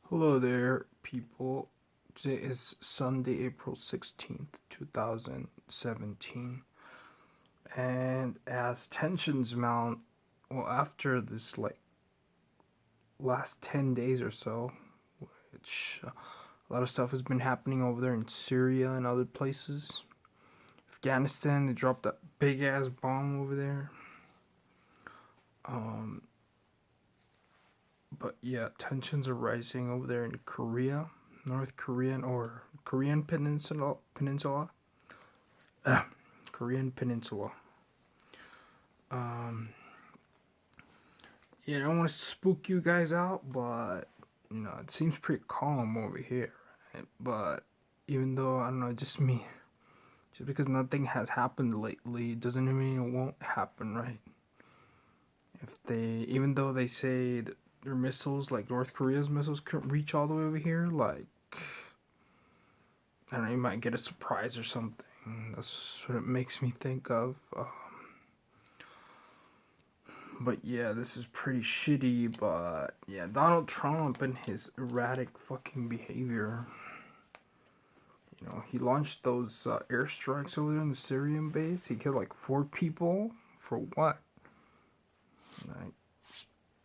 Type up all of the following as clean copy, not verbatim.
Hello there, people. Today is Sunday, April 16th, 2017. And as tensions mount, well, after this, last 10 days or so, which a lot of stuff has been happening over there in Syria and other places. Afghanistan, they dropped that big ass bomb over there. Um, but yeah, tensions are rising over there in Korea, North Korean or Korean Peninsula. Korean Peninsula. Um, yeah, I don't want to spook you guys out, but it seems pretty calm over here. Right? But even though I don't know, just me, just because nothing has happened lately doesn't mean it won't happen, right? Even though they say that their missiles, like North Korea's missiles, couldn't reach all the way over here, like I don't know, you might get a surprise or something. That's what it makes me think of. But yeah, this is pretty shitty. But yeah, Donald Trump and his erratic fucking behavior. He launched those airstrikes over there in the Syrian base. He killed like 4 people. For what? Like,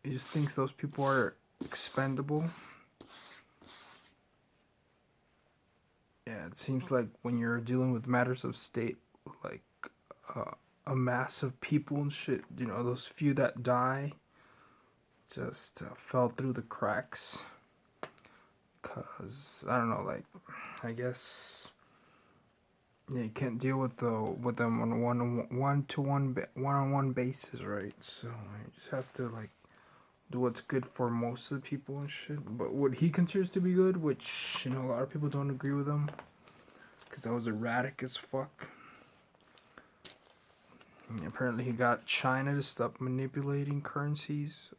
he just thinks those people are expendable. Yeah, it seems like when you're dealing with matters of state, like uh, a mass of people and shit, those few that die just fell through the cracks. Cause I don't know, like I guess you can't deal with them on one-on-one basis, right? So you just have to like do what's good for most of the people and shit. But what he considers to be good, which a lot of people don't agree with him, because that was erratic as fuck. And apparently, he got China to stop manipulating currencies.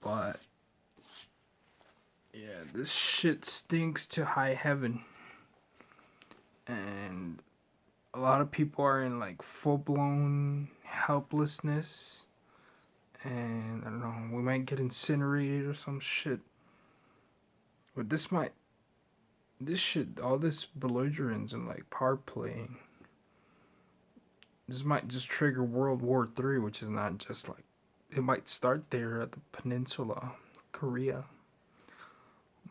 But yeah, this shit stinks to high heaven, and a lot of people are in like full blown helplessness, and I don't know, we might get incinerated or some shit. But this shit, all this belligerence and like power playing, this might just trigger World War III, which is not just like, it might start there at the peninsula, Korea,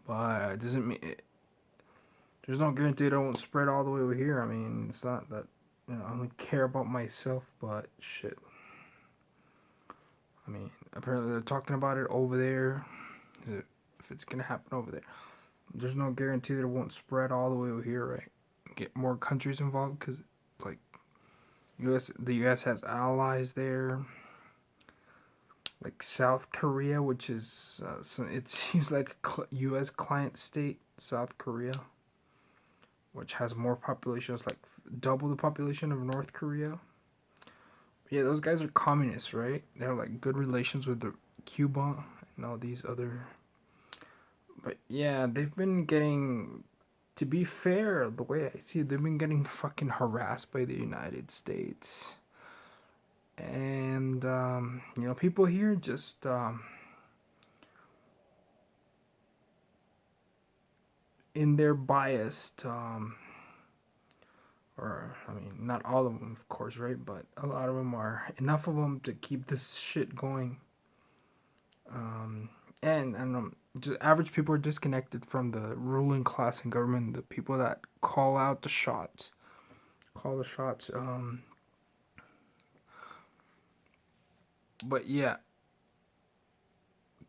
but it doesn't mean there's no guarantee it won't spread all the way over here. I mean, it's not that I only care about myself, but shit. I mean, apparently they're talking about it over there. If it's gonna happen over there, there's no guarantee that it won't spread all the way over here, right? Get more countries involved because, like, the U.S. has allies there, like South Korea, which is so it seems like a U.S. client state, South Korea, which has more population. It's like double the population of North Korea. Yeah, those guys are communists, right? They have like good relations with Cuba and all these other. But yeah, they've been getting. To be fair, the way I see it, they've been getting fucking harassed by the United States, and people here just in their biased or I mean, not all of them, of course, right? But a lot of them are enough of them to keep this shit going. And I don't know, just average people are disconnected from the ruling class and government, the people that call out the shots, call the shots. But yeah,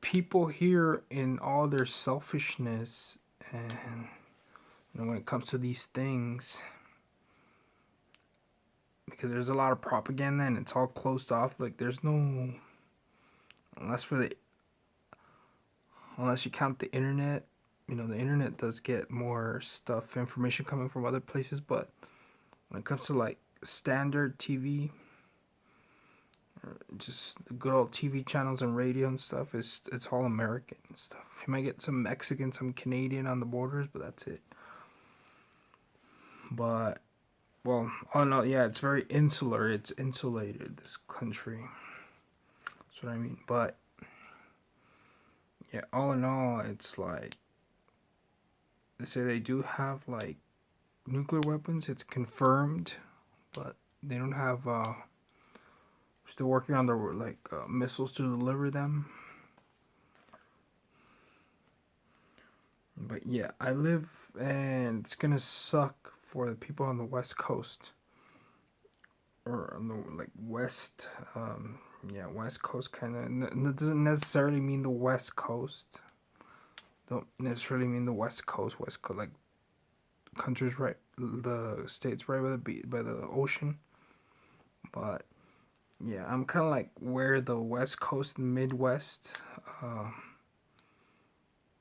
people here in all their selfishness and when it comes to these things, because there's a lot of propaganda and it's all closed off. Like there's no, unless for the unless you count the internet. The internet does get more stuff, information coming from other places, but when it comes to like standard TV, just the good old TV channels and radio and stuff, it's all American stuff. You might get some Mexican, some Canadian on the borders, but that's it. But well, oh no, yeah, it's very insular. It's insulated. This country. That's what I mean. But Yeah, all in all, it's like they say they do have like nuclear weapons. It's confirmed, but they don't have. Still working on their like missiles to deliver them. But yeah, I live, and it's gonna suck for the people on the West Coast, or on the like West. Yeah, West Coast kind of. That doesn't necessarily mean the West Coast. Don't necessarily mean the West Coast. West Coast, like countries right, the states right by by the ocean. But yeah, I'm kind of like where the West Coast and Midwest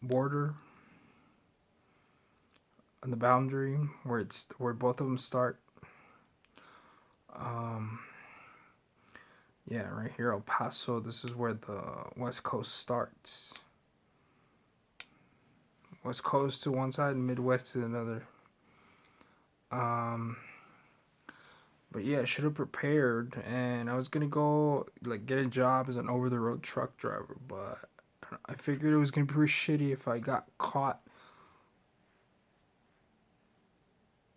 border on the boundary where both of them start. Um, yeah, right here, El Paso. This is where the West Coast starts. West Coast to one side, Midwest to another. Um, but yeah, I should have prepared, and I was gonna go like get a job as an over-the-road truck driver, but I figured it was gonna be pretty shitty if I got caught.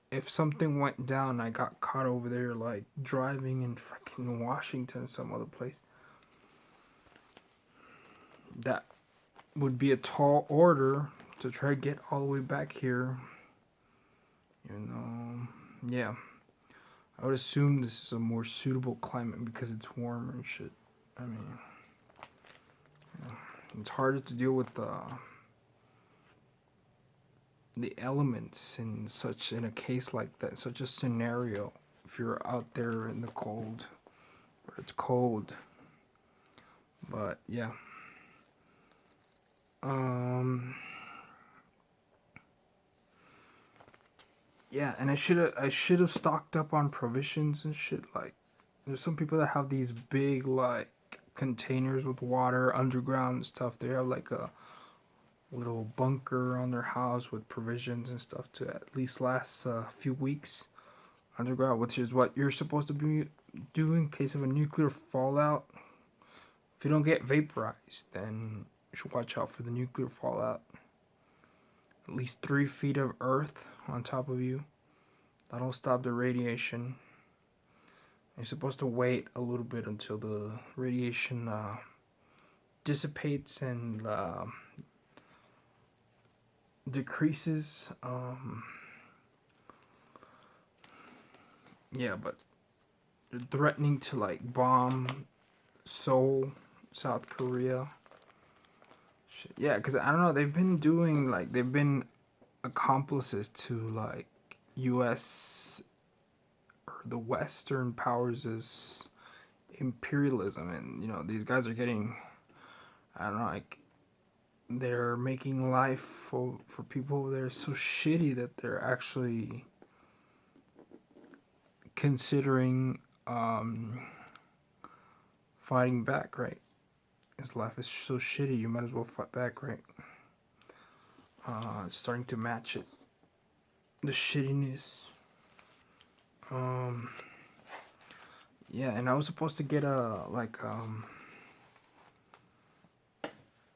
If something went down, I got caught over there like driving in fucking Washington or some other place. That would be a tall order to try to get all the way back here. You know, yeah. I would assume this is a more suitable climate because it's warmer and shit. I mean, yeah. It's harder to deal with the elements in a case like that, such a scenario. If you're out there in the cold, where it's cold. But yeah. Yeah, and I should have stocked up on provisions and shit. Like, there's some people that have these big like containers with water underground and stuff. They have like a little bunker on their house with provisions and stuff to at least last a few weeks underground, which is what you're supposed to be doing in case of a nuclear fallout. If you don't get vaporized, then you should watch out for the nuclear fallout. At least 3 feet of earth on top of you. That'll stop the radiation. You're supposed to wait a little bit until the radiation dissipates and decreases. Yeah, but they're threatening to like bomb Seoul, South Korea. Shit. Yeah, because I don't know, they've been accomplices to like U.S. or the Western powers' imperialism, and these guys are getting, I don't know, like they're making life for people over there so shitty that they're actually considering fighting back, right? His life is so shitty, you might as well fight back, right? It's starting to match it. The shittiness. Yeah, and I was supposed to get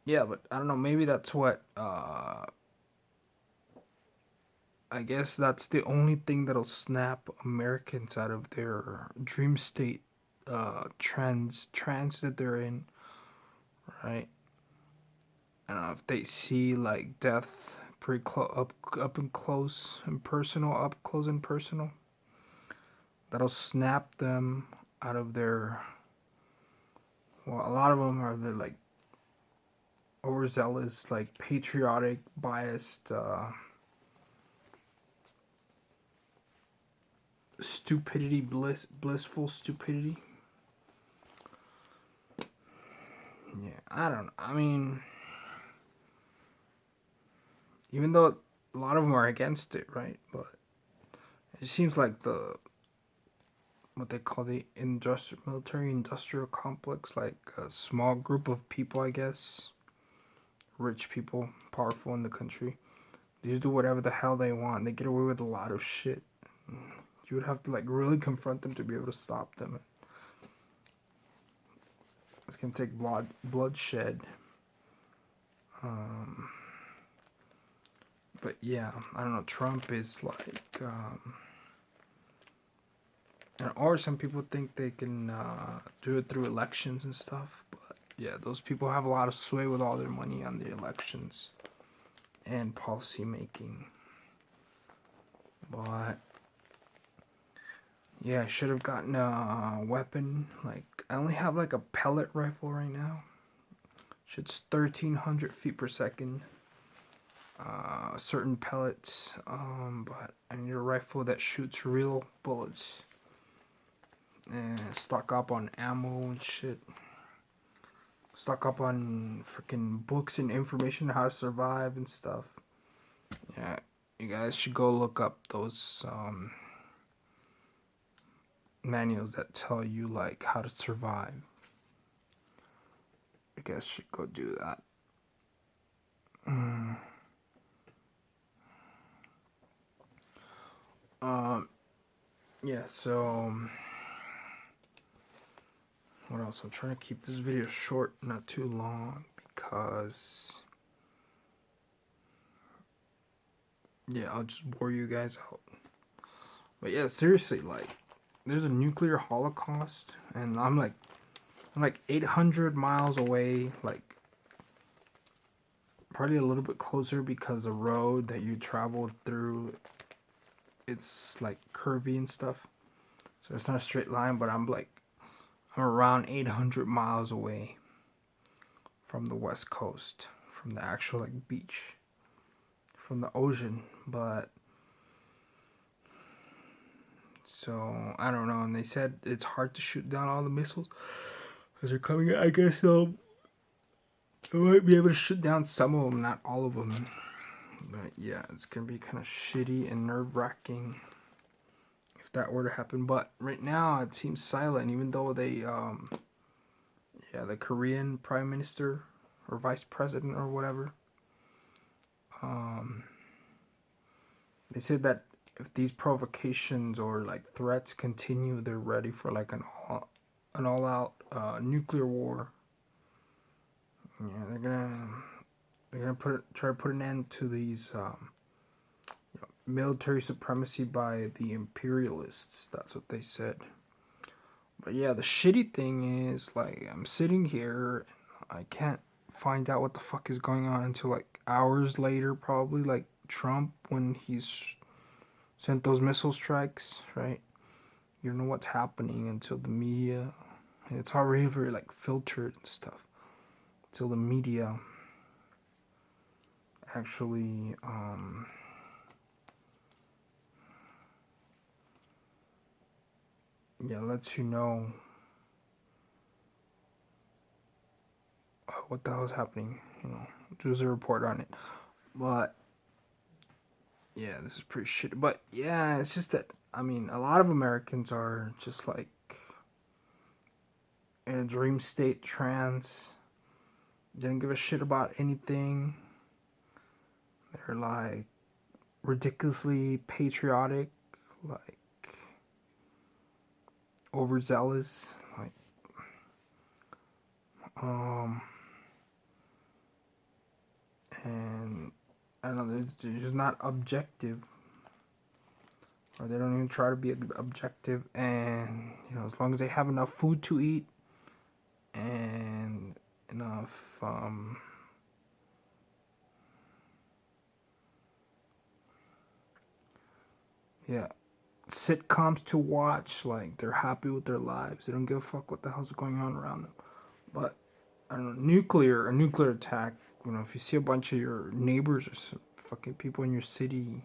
yeah, but I don't know, maybe that's what, I guess that's the only thing that'll snap Americans out of their dream state, trance that they're in, right? I don't know if they see like death pretty up and close and personal, up close and personal. That'll snap them out of their. Well, a lot of them are the like overzealous, like patriotic, biased, stupidity, blissful stupidity. Yeah, I don't know. I mean, even though a lot of them are against it, right? But it seems like what they call the military industrial complex, like a small group of people, I guess, rich people, powerful in the country. They just do whatever the hell they want. They get away with a lot of shit. You would have to like really confront them to be able to stop them. It's gonna take bloodshed. Um, but yeah, I don't know. Trump is like, or some people think they can do it through elections and stuff. But yeah, those people have a lot of sway with all their money on the elections and policy making. But yeah, I should have gotten a weapon. Like, I only have like a pellet rifle right now. Shit's 1,300 feet per second. Certain pellets. But I need a rifle that shoots real bullets. And stock up on ammo and shit. Stock up on freaking books and information on how to survive and stuff. Yeah, you guys should go look up those manuals that tell you like how to survive. You guys should go do that. Yeah, so what else? I'm trying to keep this video short, not too long, because yeah, I'll just bore you guys out. But yeah, seriously, like, there's a nuclear holocaust, and I'm like 800 miles away, like probably a little bit closer because the road that you traveled through, it's like curvy and stuff, so it's not a straight line. But I'm around 800 miles away from the west coast, from the actual like beach, from the ocean. But so I don't know, and they said it's hard to shoot down all the missiles because they're coming in. I guess I might be able to shoot down some of them, not all of them. But yeah, it's gonna be kind of shitty and nerve-wracking if that were to happen. But right now it seems silent, even though they the Korean prime minister or vice president or whatever, they said that if these provocations or like threats continue, they're ready for like an all-out nuclear war. Yeah, they're gonna try to put an end to these military supremacy by the imperialists. That's what they said. But yeah, the shitty thing is, like, I'm sitting here and I can't find out what the fuck is going on until like hours later, probably, like Trump when he's sent those missile strikes, right? You don't know what's happening until the media, and it's already very like filtered and stuff, until the media actually lets you know what the hell is happening. There's a report on it. But yeah, this is pretty shit. But yeah, it's just that, I mean, a lot of Americans are just like in a dream state trance. Didn't give a shit about anything. They're like ridiculously patriotic, like overzealous, like and I don't know, they're just not objective, or they don't even try to be objective. And as long as they have enough food to eat and enough sitcoms to watch, like, they're happy with their lives. They don't give a fuck what the hell's going on around them. But I don't know, a nuclear attack, if you see a bunch of your neighbors or some fucking people in your city,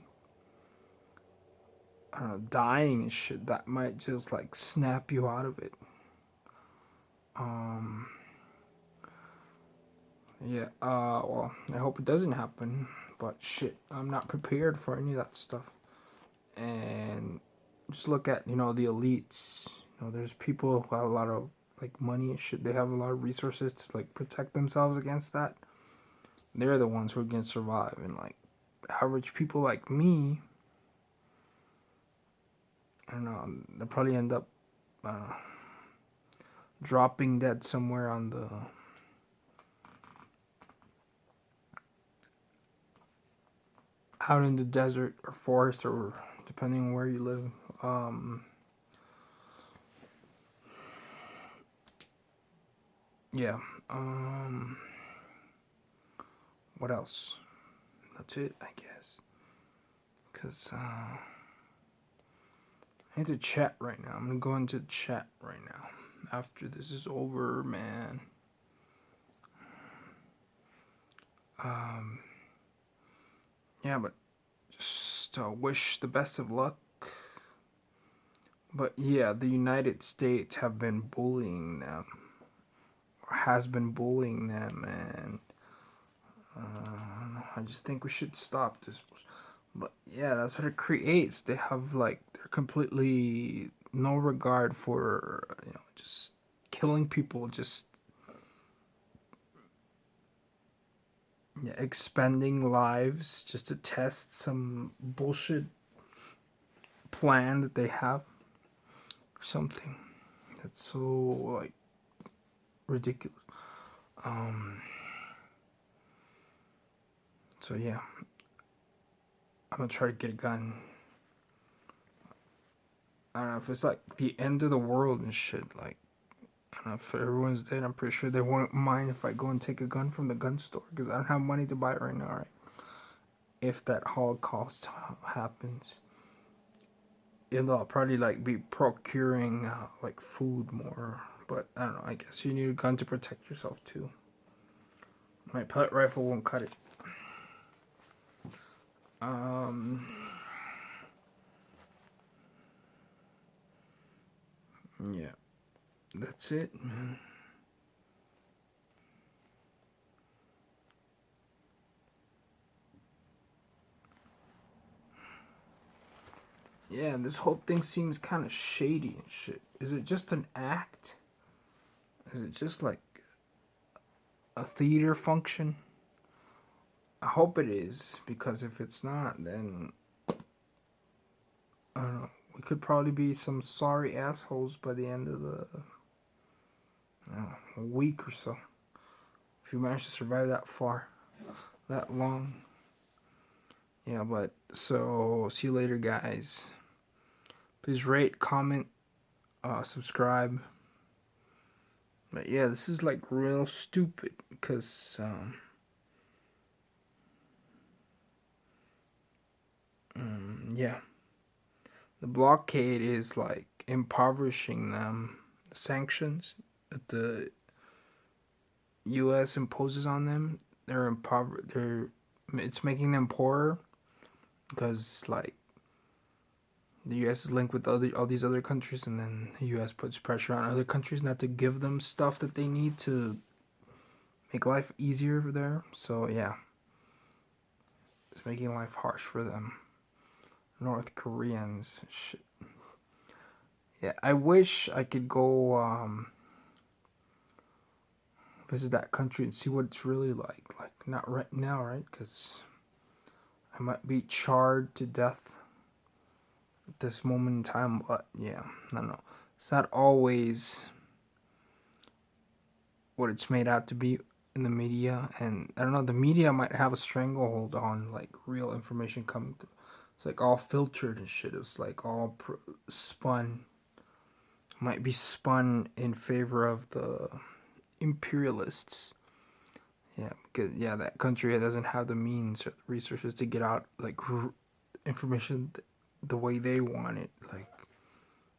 I don't know, dying and shit, that might just like snap you out of it. Well, I hope it doesn't happen, but shit, I'm not prepared for any of that stuff. And just look at, the elites. There's people who have a lot of like money and shit. They have a lot of resources to like protect themselves against that. They're the ones who are gonna survive. And like average people like me, I don't know, they'll probably end up dropping dead somewhere on the out in the desert or forest, or depending on where you live. Yeah. What else? That's it, I guess. Because I need to chat right now. I'm gonna go into chat right now. After this is over, man. Yeah, but just wish the best of luck. But yeah, the United States have been bullying them, or has been bullying them, and I just think we should stop this. But yeah, that's what it creates. They have they're completely no regard for just killing people, just expending lives just to test some bullshit plan that they have or something. That's so ridiculous. So yeah, I'm gonna try to get a gun. I don't know if it's the end of the world and shit. I don't know if everyone's dead. I'm pretty sure they won't mind if I go and take a gun from the gun store because I don't have money to buy it right now. Right? If that holocaust happens, I'll probably be procuring food more. But I don't know. I guess you need a gun to protect yourself too. My pellet rifle won't cut it. Yeah, that's it, man. Yeah, this whole thing seems kind of shady and shit. Is it just an act? Is it just a theater function? I hope it is, because if it's not, then I don't know. We could probably be some sorry assholes by the end of a week or so. If you manage to survive that far, that long. Yeah, but so see you later, guys. Please rate, comment, subscribe. But yeah, this is real stupid because yeah, the blockade is impoverishing them. The sanctions that the U.S. imposes on them, it's making them poorer because the U.S. is linked with all these other countries, and then the U.S. puts pressure on other countries not to give them stuff that they need to make life easier there. So yeah, it's making life harsh for them. North Koreans, shit. Yeah, I wish I could go visit that country and see what it's really like. Not right now, right? Because I might be charred to death at this moment in time. But yeah, I don't know. It's not always what it's made out to be in the media, and I don't know. The media might have a stranglehold on real information coming through. It's all filtered and shit. It's all spun. Might be spun in favor of the imperialists. Yeah, because that country doesn't have the means or the resources to get out information the way they want it,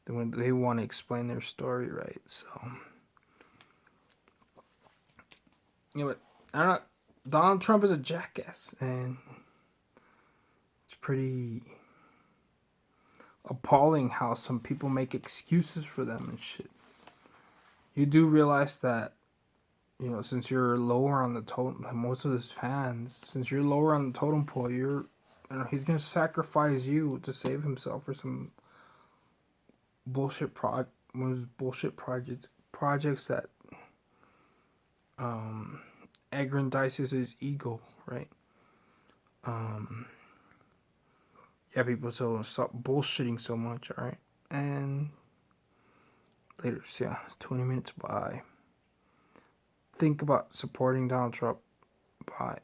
the way they want to explain their story, right? So yeah, but I don't know. Donald Trump is a jackass, and it's pretty appalling how some people make excuses for them and shit. You do realize that since you're lower on the totem, most of his fans, since you're lower on the totem pole, he's gonna sacrifice you to save himself for some bullshit projects that aggrandizes his ego, right? Yeah, people, so stop bullshitting so much, all right? And later, so yeah, it's 20 minutes. Bye. Think about supporting Donald Trump. Bye.